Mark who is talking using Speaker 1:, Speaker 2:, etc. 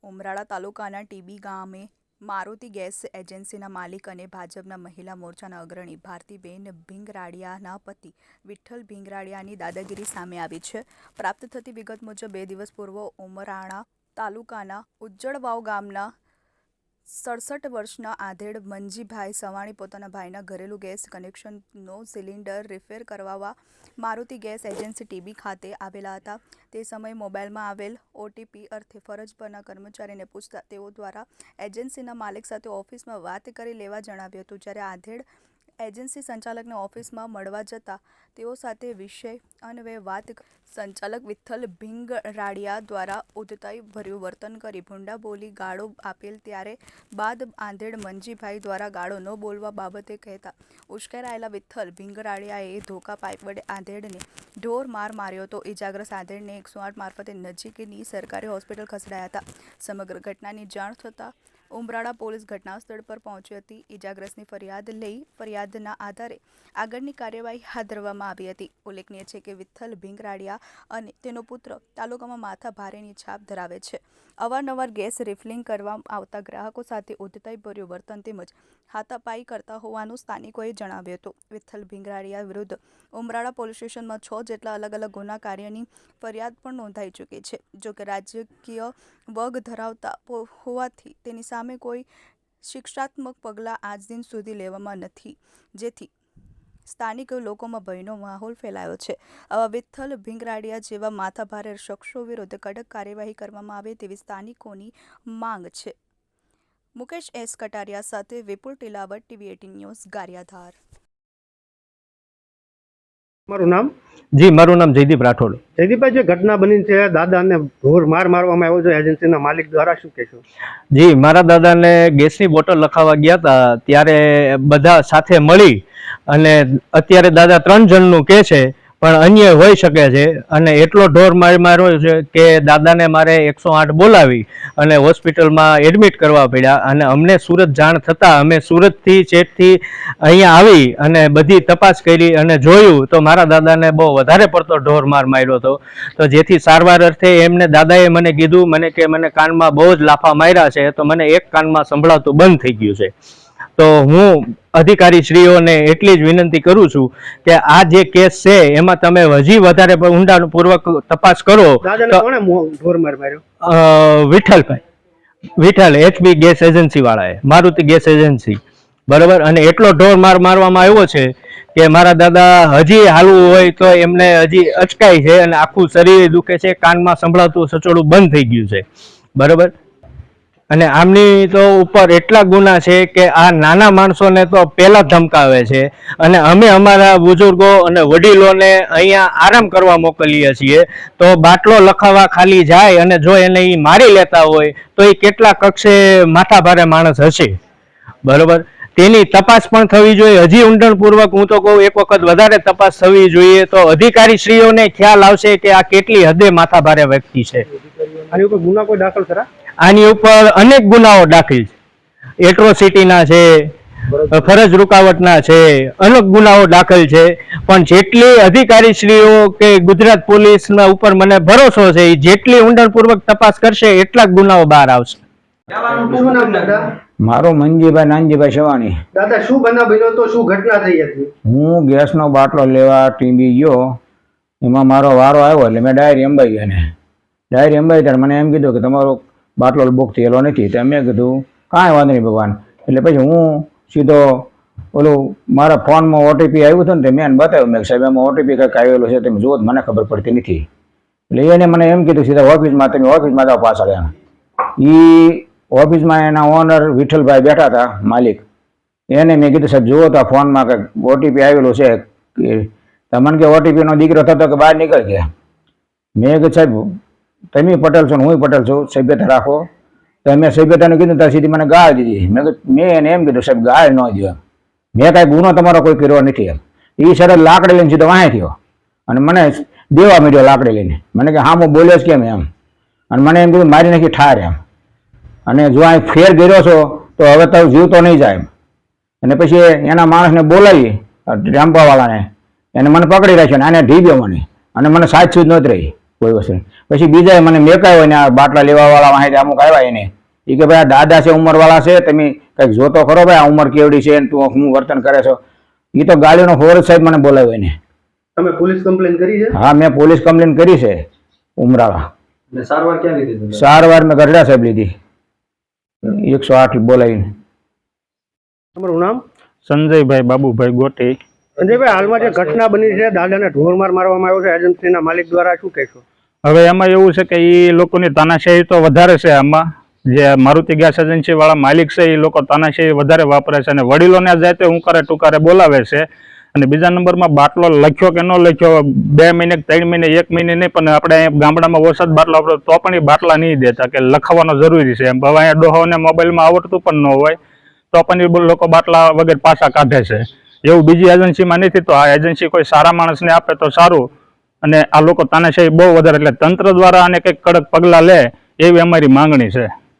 Speaker 1: ઉમરાળા તાલુકાના ટીબી ગામે મારુતિ ગેસ એજન્સીના માલિક અને ભાજપના મહિલા મોરચાના અગ્રણી ભારતીબેન ભીંગરાડિયાના પતિ વિઠ્ઠલ ભીંગરાડિયાની દાદાગીરી સામે આવી છે। પ્રાપ્ત થતી વિગત મુજબ 2 દિવસ પૂર્વ ઉમરાળા તાલુકાના ઉજ્જળવાવ ગામના 67 વર્ષના આધેડ મંજીભાઈ સવાણી પોતાના ભાઈના ઘરેલું ગેસ કનેક્શનનો સિલિન્ડર રિપેર કરાવવા મારુતિ ગેસ એજન્સી ટીબી ખાતે આવેલા હતા। તે સમયે મોબાઈલમાં આવેલ ઓટીપી અર્થે ફરજ પરના કર્મચારીને પૂછતા તેઓ દ્વારા એજન્સીના માલિક સાથે ઓફિસમાં વાત કરી લેવા જણાવ્યું હતું। જ્યારે આધેડ એજન્સી સંચાલકને ઓફિસમાં મળવા જતા તેઓ સાથે વિષય અન્વયે વાત સંચાલક વિઠ્ઠલ ભીંગરાડિયા દ્વારા ઉદ્ધતાઈ ભર્યું વર્તન કરી ભૂંડા બોલી ગાળો આપેલ। ત્યારે બાદ આધેડ મંજીભાઈ દ્વારા ગાળો ન બોલવા બાબતે કહેતા ઉશ્કેરાયેલા વિઠ્ઠલ ભીંગરાડિયાએ ધોકા પાઇપ વડે આધેડને ઢોર માર માર્યો હતો। ઇજાગ્રસ્ત આધેડને 108 મારફતે નજીકની સરકારી હોસ્પિટલ ખસેડાયા હતા। સમગ્ર ઘટનાની જાણ થતાં ઉમરાળા પોલીસ ઘટના સ્થળ પર પહોંચી હતી। ઇજાગ્રસ્તની ફરિયાદ લઈ ફરિયાદના આધારે આગળની કાર્યવાહી હાથ ધરવામાં આવી હતી। ઉલ્લેખનીય છે કે વિઠ્ઠલ ભીંગરાડિયા અને તેનો પુત્ર તાલુકામાં માથા ભારેની છાપ ધરાવે છે। અવારનવાર ગેસ રિફિલિંગ કરવા આવતા ગ્રાહકો સાથે ઉદ્ધતાઈભર્યું વર્તન તેમજ હાથાપાઈ કરતા હોવાનું સ્થાનિકોએ જણાવ્યું હતું। વિઠ્ઠલ ભીંગરાડિયા વિરુદ્ધ ઉમરાળા પોલીસ સ્ટેશનમાં 6 જેટલા અલગ અલગ ગુના કાર્યની ફરિયાદ પણ નોંધાઈ ચૂકી છે। જોકે રાજકીય વગ ધરાવતા હોવાથી તેની સામે કોઈ શિક્ષાત્મક પગલાં આજ દિન સુધી લેવામાં નથી, જેથી સ્થાનિક લોકોમાં ભયનો માહોલ ફેલાયો છે। આવા વિઠ્ઠલ ભીંગરાડિયા જેવા માથાભારે શખ્સો વિરુદ્ધ કડક કાર્યવાહી કરવામાં આવે તેવી સ્થાનિકોની માંગ છે। મુકેશ એસ કટારિયા સાથે વિપુલ ટીલાવટ, ટીવી 18 ન્યૂઝ, ગારિયાધાર।
Speaker 2: મારું નામ?
Speaker 3: જી, મારું નામ જયદીપ રાઠોડ।
Speaker 2: જયદીપભાઈ, જે ઘટના બની છે દાદાને ઢોર માર મારવામાં આવ્યો છે એજન્સીના માલિક દ્વારા, શું કહેશો?
Speaker 3: જી, મારા દાદાને ગેસની બોટલ લખાવવા ગયા હતા ત્યારે બધા સાથે મળી અને અત્યારે દાદા 3 જણનું કહે છે પણ અન્ય હોઈ શકે છે અને એટલો ઢોર માર માર્યો છે કે દાદાને મારે 108 બોલાવી અને હોસ્પિટલમાં એડમિટ કરવા પડ્યા। અને અમને સુરત જાણ થતાં અમે સુરતથી ચેટથી અહીંયા આવી અને બધી તપાસ કરી અને જોયું તો મારા દાદાને બહુ વધારે પડતો ઢોર માર માર્યો હતો। તો જેથી સારવાર અર્થે એમને દાદાએ મને કીધું કે મને કાનમાં બહુ જ લાફા માર્યા છે, તો મને એક કાનમાં સંભળાતું બંધ થઈ ગયું છે। તો હું અધિકારી શ્રીઓને એટલી જ વિનંતી કરું છું કે આ જે કેસ છે એમાં તમે હજી વધારે ઊંડાણપૂર્વક તપાસ કરો। વિઠ્ઠલ એચબી ગેસ એજન્સી વાળાએ, મારુતિ ગેસ એજન્સી, બરાબર। અને એટલો ઢોર મારવામાં આવ્યો છે કે મારા દાદા હજી હાલવું હોય તો એમને હજી અચકાય છે અને આખું શરીર દુખે છે, કાનમાં સંભળાતું સચોડું બંધ થઈ ગયું છે, બરાબર। અને આમની તો ઉપર એટલા ગુના છે કે આ નાના માણસોને તો પહેલા ધમકાવે છે અને અમે અમારા બુઝુર્ગો અને વડીલોને અહીંયા આરામ કરવા મોકલીએ છીએ, તો બાટલો લખાવવા ખાલી જાય અને જો એને એ મારી લેતા હોય તો એ કેટલા કક્ષે માથાભારે માણસ હશે, બરોબર। તેની તપાસ પણ થવી જોઈએ, હજી ઊંડાણપૂર્વક હું તો કહું એક વખત વધારે તપાસ થવી જોઈએ, તો અધિકારી શ્રીઓને ખ્યાલ આવશે કે આ કેટલી હદે માથાભારે વ્યક્તિ છે।
Speaker 2: આની ઉપર ગુના કોઈ દાખલ ખરા?
Speaker 3: આની ઉપર અનેક ગુનાઓ દાખલ છે, એટ્રોસિટીના છે, ફરજ રૂકાવટના છે, અનેક ગુનાઓ દાખલ છે। પણ જેટલી અધિકારીશ્રીઓ કે ગુજરાત પોલીસના ઉપર મને ભરોસો છે, જેટલી ઊંડાણપૂર્વક તપાસ કરશે એટલા જ ગુનાઓ બહાર આવશે।
Speaker 4: મારો મંજીભાઈ નાનજીભાઈ સવાણી।
Speaker 2: દાદા, શું બનાવ બન્યો તો, શું ઘટના થઈ હતી?
Speaker 4: હું ગેસનો બાટલો લેવા ટીબી ગયો, એમાં મારો વારો આવ્યો એટલે મેં ડાયરી અંબાઈ ગયા ને ડાયરી અંબાઈ ત્યારે મને એમ કીધું કે તમારો બાટલો બુક થયેલો નથી। તો મેં કીધું કાંઈ વાંધો નહીં ભગવાન। એટલે પછી હું સીધો ઓલું મારા ફોનમાં ઓટીપી આવ્યું હતું ને તે મેં બતાવ્યું, મેં સાહેબ એમાં ઓટીપી કંઈક આવેલો છે, તમે જુઓ મને ખબર પડતી નથી। એટલે એને મને એમ કીધું સીધા ઓફિસમાં, તમે ઓફિસમાં જાઓ પાછળ એમ। એ ઓફિસમાં એના ઓનર વિઠ્ઠલભાઈ બેઠા હતા, માલિક, એને મેં કીધું સાહેબ જુઓ તો આ ફોનમાં કંઈક ઓટીપી આવેલું છે કે તમને કે ઓટીપીનો દીકરો થતો કે બહાર નીકળ ગયા। મેં કીધું સાહેબ તમે પટેલ છો ને હું પટેલ છું, સભ્યતા રાખો। તો મેં સભ્યતાને કીધું ત્યાં સીધી મને ગાળ દીધી। મેં એને એમ કીધું સાહેબ ગાળ ન દો, મેં કાંઈ ગુનો તમારો કોઈ કર્યો નથી એમ। એ શરત લાકડી લઈને સીધો વાંહે થયો અને મને દેવા માંડ્યો લાકડી લઈને, મને કે હા હું બોલ્યો જ કેમ એમ, અને મને એમ કીધું મારી નાખી ઠાર એમ, અને જો અહીં ફેર ગયો છો તો હવે તો જીવતો નહીં જાય એમ। અને પછી એના માણસને બોલાવી, રામપાવાળાને, એને મને પકડી રાખ્યો ને આને ઢીબ્યો મને, અને મને સાચું જ નહોતી રહી। કોઈ વસ્તુ નહીં. પછી બીજાએ મને મેકાયો ને આ બાટલા લેવાવાળા માહિતી અમુક આવ્યા એને એ કે ભાઈ આ દાદા છે ઉંમરવાળા છે તમે કંઈક જોતો ખરો ભાઈ આ ઉંમર કેવડી છે ને તું હું વર્તન કરે છો. એ તો ગાડીનો ફોરેસ્ટ સાહેબ મને બોલાવ્યો એને.
Speaker 2: તમે પોલીસ કમ્પ્લેન કરી છે?
Speaker 4: હા મેં પોલીસ કમ્પ્લેન કરી છે ઉમરાળા.
Speaker 5: સારવાર ક્યાં લીધી?
Speaker 4: સારવાર મેં ગઢડા સાહેબ લીધી 108 બોલાવીને.
Speaker 2: તમારું નામ?
Speaker 6: સંજયભાઈ બાબુભાઈ ગોટી.
Speaker 2: સંજયભાઈ, હાલમાં જે ઘટના બની છે, દાદાને ઢોરમાર મારવામાં આવ્યો છે એજન્સીના માલિક દ્વારા, શું કહેશો?
Speaker 6: હવે એમાં એવું છે કે એ લોકોની તાનાશાહી તો વધારે છે. આમાં જે મારુતિ ગેસ એજન્સી વાળા માલિક છે એ લોકો તાનાશાહી વધારે વાપરે છે અને વડીલોને જાતે હુંકારે ટુકારે બોલાવે છે. અને બીજા નંબરમાં બાટલો લખ્યો કે ન લખ્યો 2 મહિને 3 મહિને 1 મહિને નહીં, પણ આપણે અહીંયા ગામડામાં વરસાદ બાટલો વાપરો તો પણ એ બાટલા નહીં દેતા કે લખાવવાનો જરૂરી છે એમ. હવે અહીંયા ડોહોને મોબાઈલમાં આવડતું પણ ન હોય તો પણ એ લોકો બાટલા વગર પાછા કાઢે છે. એવું બીજી એજન્સીમાં નથી. તો આ એજન્સી કોઈ સારા માણસને આપે તો સારું. અને આ લોકો તાનાશાહી બહુ વધારે, એટલે તંત્ર દ્વારા આને કંઈક કડક પગલાં લે એવી અમારી માંગણી છે.